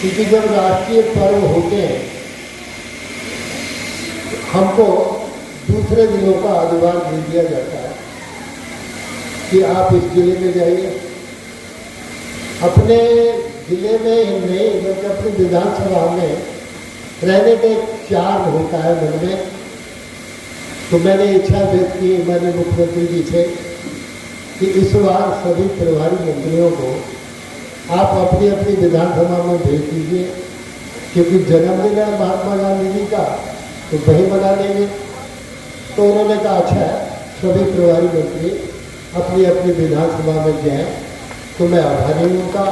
क्योंकि जब राष्ट्रीय पर्व होते हैं हमको दूसरे दिनों का अधिकार दे दिया जाता है कि आप इस जिले में जाइए। अपने जिले में ही नहीं बल्कि अपनी विधानसभा में रहने का एक चार्ज होता है मन में। तो मैंने इच्छा व्यक्त की मैंने मुख्यमंत्री जी से कि इस बार सभी प्रभारी मंत्रियों को आप अपनी अपनी विधानसभा में भेज दीजिए, क्योंकि जन्मदिन है महात्मा गांधी जी का तो वही मना लेंगे। तो उन्होंने कहा अच्छा है, सभी प्रभारी मंत्री अपनी अपनी विधानसभा में जाएं। तो मैं आभारी हूँ उनका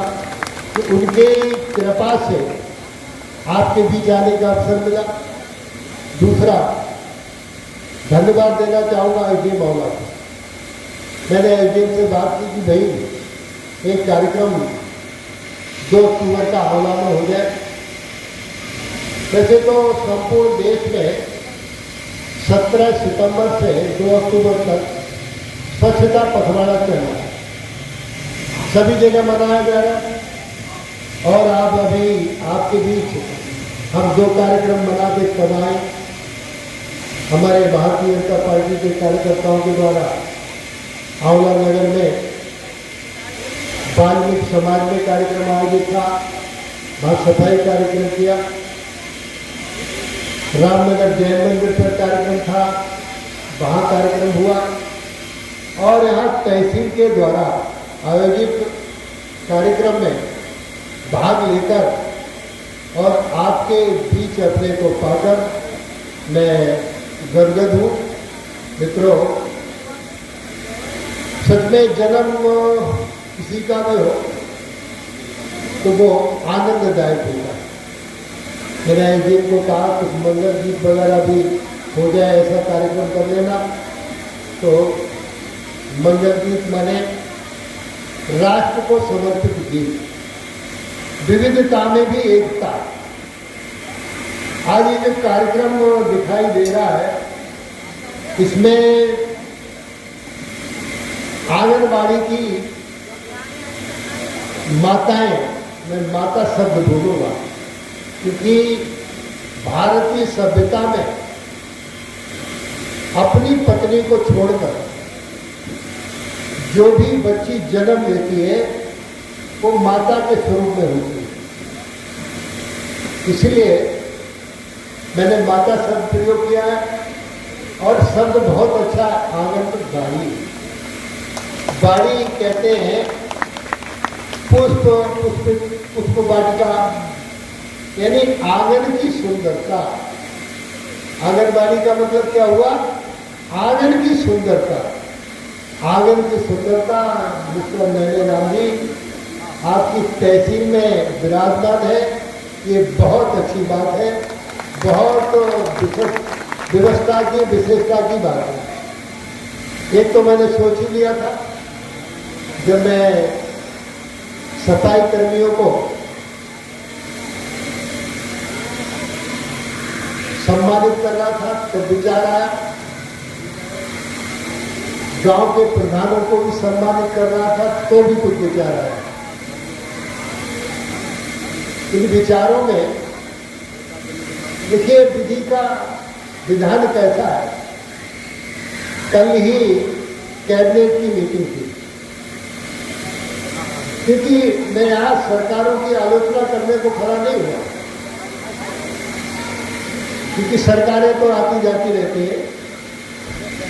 कि उनके कृपा से आपके बीच आने का अवसर मिला। दूसरा धन्यवाद देना चाहूँगा एसडीएम आंवला को। मैंने एसडीएम से बात की कि भाई एक कार्यक्रम 2 अक्टूबर का आंवला में हो जाए। वैसे तो संपूर्ण देश में 17 सितंबर से 2 अक्टूबर तक स्वच्छता पखवाड़ा चल रहा है, सभी जगह मनाया जा रहा है। और आप अभी आपके बीच हम 2 कार्यक्रम मना के कराए हमारे भारतीय जनता पार्टी के कार्यकर्ताओं के द्वारा। आंवला नगर में वाल्मीकि समाज में कार्यक्रम आयोजित था, वहाँ सफाई कार्यक्रम किया। रामनगर जैन मंदिर पर कार्यक्रम था, वहाँ कार्यक्रम हुआ। और यहाँ तहसील के द्वारा आयोजित कार्यक्रम में भाग लेकर और आपके बीच अपने को पाकर मैं गदगद हूँ। मित्रों, सच में जन्म किसी का भी हो तो वो आनंददायक होता है। मैंने एसडीएम को कहा कुछ मंगल गीत वगैरह भी हो जाए, ऐसा कार्यक्रम कर लेना। तो मंगल गीत माने राष्ट्र को समर्पित गीत, विविधता में भी एकता। आज ये जो कार्यक्रम दिखाई दे रहा है इसमें आंगनबाड़ी की माताएं, मैं माता शब्द बोलूंगा क्योंकि भारतीय सभ्यता में अपनी पत्नी को छोड़कर जो भी बच्ची जन्म लेती है वो माता के स्वरूप में होती है। इसलिए मैंने माता शब्द प्रयोग किया है। और शब्द बहुत अच्छा आंगनबाड़ी, बाड़ी कहते हैं पुष्प वाटिका, यानी आंगन की सुंदरता। आंगनबाड़ी का मतलब क्या हुआ? आंगन की सुंदरता। आंगन की सुंदरता मिस्टर नैने राम जी आपकी तहसील में विराजमान है, ये बहुत अच्छी बात है, बहुत व्यवस्था की विशेषता की बात है। एक तो मैंने सोच ही लिया था जब मैं सफाई कर्मियों को सम्मानित कर रहा था तो विचार आया, गांव के प्रधानों को भी सम्मानित कर रहा था तो भी कुछ विचार आया। इन विचारों में देखिए विधि का विधान कैसा है। कल ही कैबिनेट की मीटिंग थी, क्योंकि मैं यहाँ सरकारों की आलोचना करने को खड़ा नहीं हुआ, क्योंकि सरकारें तो आती जाती रहती है,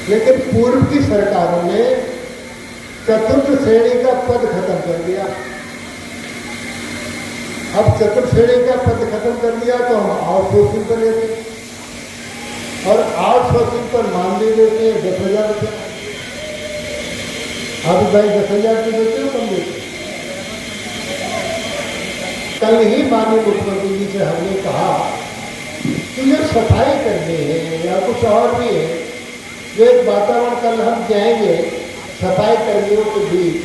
लेकिन पूर्व की सरकारों ने चतुर्थ श्रेणी का पद खत्म कर दिया। अब चतुर्थ श्रेणी का पद खत्म कर दिया तो हम आउटसोर्सिंग कर लेते हैं, और आउटसोर्सिंग पर मानदेय देते हैं 10,000 रुपये। आप भाई 10,000 रुपये देते हो, कम देते हो? कल ही माननीय मुख्यमंत्री जी से हमने कहा कि जो सफाई करनी है या कुछ और भी है, जो एक वातावरण कल हम जाएंगे सफाई कर्मियों के बीच,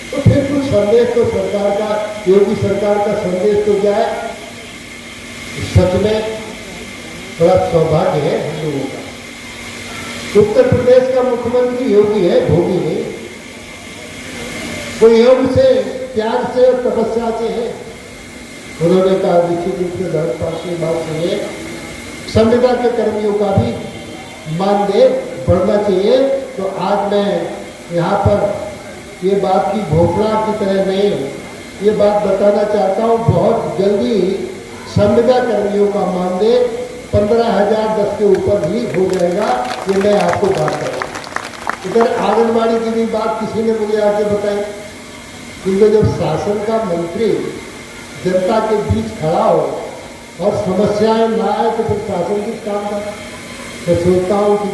तो फिर कुछ संदेश तो सरकार का, योगी सरकार का संदेश तो जाए। सच में बड़ा सौभाग्य है हम लोगों का। उत्तर प्रदेश का मुख्यमंत्री योगी है, भोगी नहीं। वो योग से, त्याग से और तपस्या से है। उन्होंने कहा निश्चित रूप से धर्म पास की बात सुनिए, संविदा के कर्मियों का भी मानदेय बढ़ना चाहिए। तो आज मैं यहाँ पर ये बात की घोषणा की तरह नहीं, ये बात बताना चाहता हूँ, बहुत जल्दी संविदा कर्मियों का मानदेय 15,010 के ऊपर ही हो जाएगा। ये मैं आपको बात करूँ। इधर आंगनबाड़ी की भी बात किसी ने मुझे आके बताई, क्योंकि जब शासन का मंत्री जनता के बीच खड़ा हो और समस्याएं ना आए तो फिर शासन किस काम का। मैं सोचता हूँ कि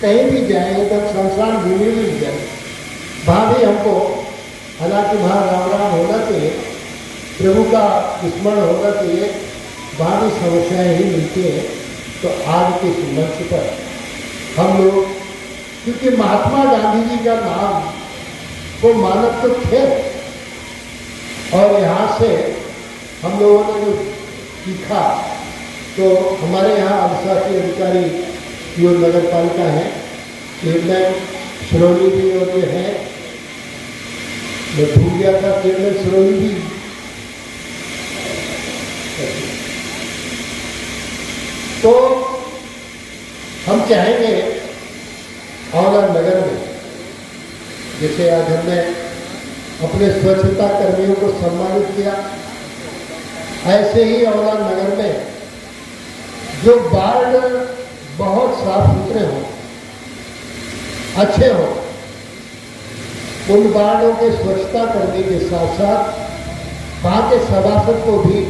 कहीं भी जाए तो संसार भूमि मिल जाए, वहाँ भी हमको, हालांकि वहाँ राम राम होना चाहिए, प्रभु का स्मरण होना चाहिए, वहाँ भी समस्याएं ही मिलती हैं। तो आज के इस मंच पर हम लोग, क्योंकि महात्मा गांधी जी का नाम वो मानव तो थे, और यहाँ से हम लोगों ने जो सीखा, तो हमारे यहाँ अनुशासी अधिकारी जो नगर पालिका है, चेयरमैन सिरोही भी और जो है, मैं भूल गया था चेयरमैन सिरोही भी, तो हम चाहेंगे औला नगर में, जैसे आज हमने अपने स्वच्छता कर्मियों को सम्मानित किया, ऐसे ही औला नगर में जो वार्ड बहुत साफ सुथरे हों, अच्छे हों, उन वार्डों के स्वच्छता करने के साथ साथ वहाँ के सभासद को भी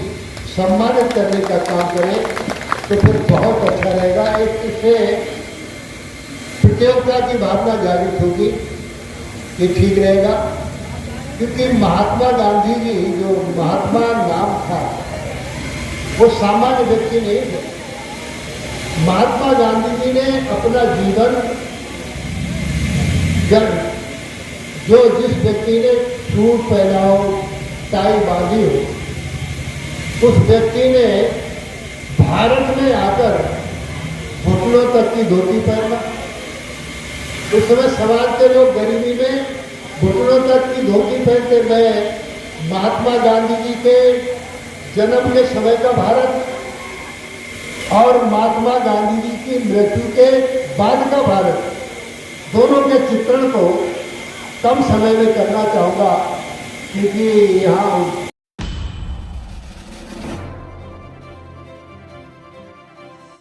सम्मानित करने का काम करें, तो फिर बहुत अच्छा रहेगा। एक इससे प्रतियोगिता की भावना जागृत होगी, ये ठीक रहेगा। क्योंकि महात्मा गांधी जी, जो महात्मा नाम था, वो सामान्य व्यक्ति नहीं थे। महात्मा गांधी जी ने अपना जीवन, जो जिस व्यक्ति ने सूट पहना हो, टाई बांधी हो, उस व्यक्ति ने भारत में आकर घुटनों तक की धोती पहना। उस समय समाज के लोग गरीबी में घुटनों तक की धोती पहनते। मैं महात्मा गांधी जी के जन्म के समय का भारत और महात्मा गांधी जी की मृत्यु के बाद का भारत, दोनों के चित्रण को कम समय में करना चाहूँगा, क्योंकि यहाँ